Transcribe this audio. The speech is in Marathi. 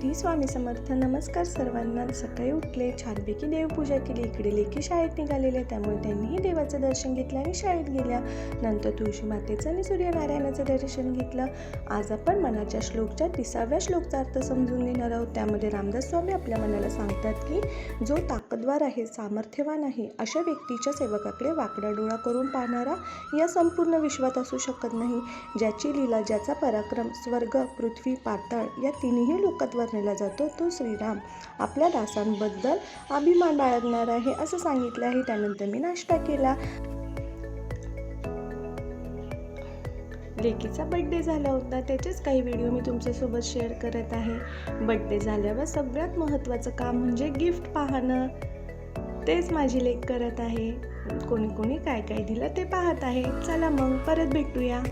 श्री स्वामी समर्थ. नमस्कार सर्वांना. सकाळी उठले, छानपैकी देवपूजा केली. इकडे लेकी शाळेत निघालेल्या, त्यामुळे त्यांनीही देवाचं दर्शन घेतलं आणि शाळेत गेल्या. नंतर तुळशी मातेचं आणि सूर्यनारायणाचं दर्शन घेतलं. आज आपण मनाच्या श्लोकच्या 30व्या श्लोकचा अर्थ समजून घेणार आहोत. त्यामध्ये रामदास स्वामी आपल्या मनाला सांगतात की जो ताकदवार आहे, सामर्थ्यवान आहे, अशा व्यक्तीच्या सेवकाकडे वाकडा डोळा करून पाहणारा या संपूर्ण विश्वात असू शकत नाही. ज्याची लीला, ज्याचा पराक्रम स्वर्ग, पृथ्वी, पाताळ या तिन्ही लोकात वर्णला जातो, तो श्रीराम आपल्या दासांबद्दल अभिमान बाळगणार आहे असं सांगितलं आहे. त्यानंतर मी नाश्ता केला. लेकीचा बड्डे झाला होता, त्याचेच काही व्हिडिओ मी तुमच्यासोबत शेअर करत आहे. बड्डे झाल्यावर सगळ्यात महत्त्वाचं काम म्हणजे गिफ्ट पाहणं. तेच माझी लेक करत आहे. कोणी कोणी काय काय दिलं ते पाहत आहे. चला मग परत भेटूया.